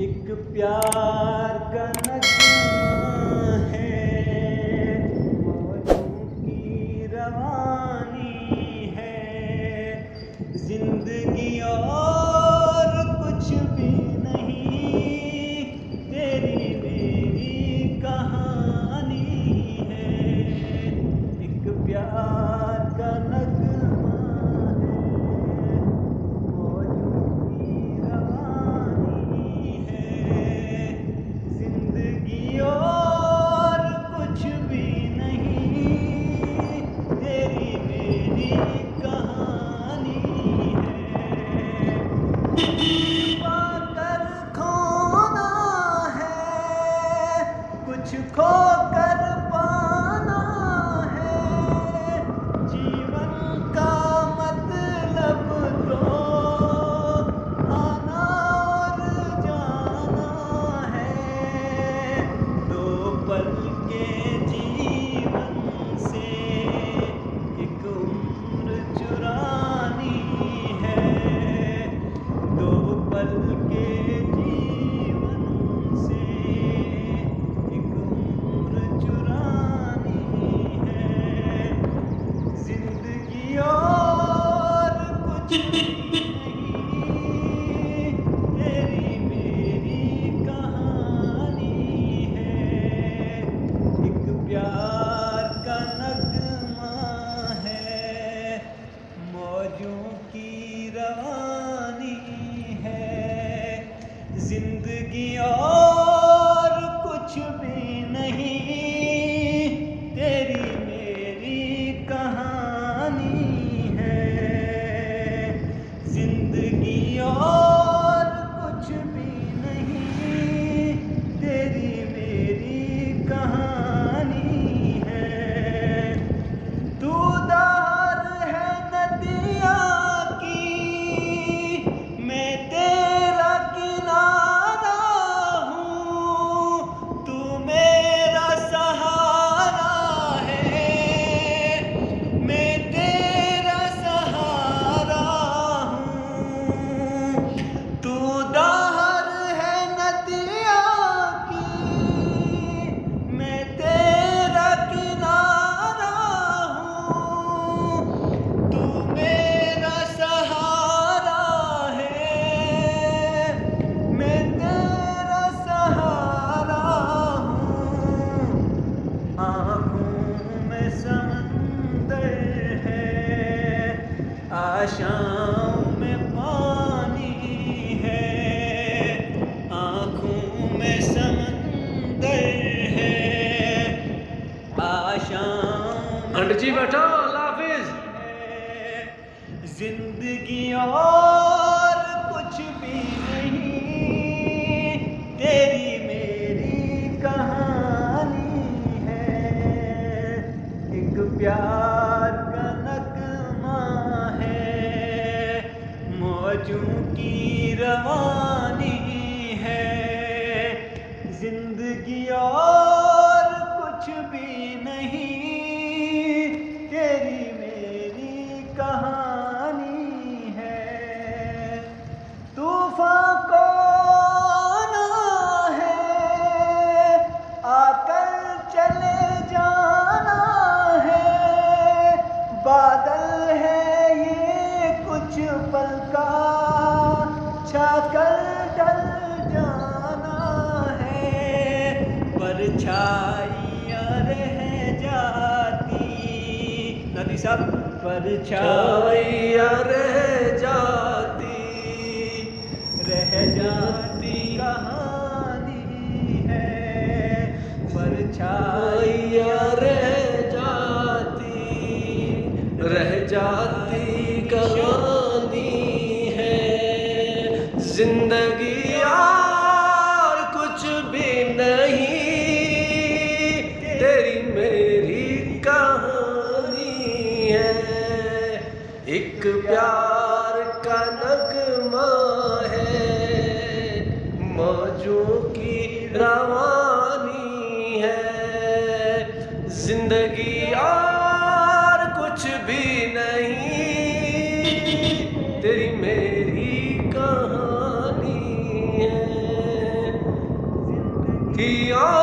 एक प्यार का नगमा है, मौजों की रवानी है, जिंदगी और कुछ भी नहीं, तेरी मेरी कहानी है। एक प्यार का नगमा है, मौजों की रवानी है, जिंदगी और कुछ भी नहीं, तेरी मेरी कहानी है। पाकर खोना है, कुछ खोकर पाना है, जीवन का मतलब तो आना और जाना है। दो पल के जीवन से एक उम्र चुरानी है, दो पल के जीवन से एक उम्र चुरानी है, जिंदगी और कुछ भी नहीं, तेरी मेरी कहानी है। एक प्यार का नगमा है, मौजों की रवानी है, जिंदगी और कुछ भी नहीं, तेरी मेरी कहानी है। जिंदगी और कुछ भी नहीं, तेरी मेरी कहानी है। तू धार है नदिया की, मैं तेरा किनारा हूँ, तू मेरा सहारा है, मैं तेरा सहारा हूँ। तू धार है नदिया की, मैं तेरा किनारा हूँ, तू मेरा सहारा है, मैं तेरा सहारा हूँ। आँखों में समंदर है, आशाओं में पानी है, आँखों में समंदर है, आशाओं में अंट जी बैठो, अल्लाह हाफिज। है, जिंदगी और कुछ भी नहीं, तेरी मेरी कहानी है। एक प्यार का नगमा है, मौजों की रवानी है, जिंदगी और कुछ भी नहीं, तेरी मेरी कहानी है। तूफान को आना है, आकर चले जाना है, बादल है ये कुछ पल का, छाकर ढल जाना है, परछाइयाँ रह जाती, नदी साहब, परछाइयाँ रह जाती, रह जाती कहानी है, परछाइयाँ रह जाती, रह जाती कहानी है, जिंदगी और कुछ भी नहीं, तेरी मेरी कहानी है। एक प्यार का नगमा है, मौजों की रवानी है, जिंदगी और कुछ भी नहीं, तेरी मेरी कहानी है। और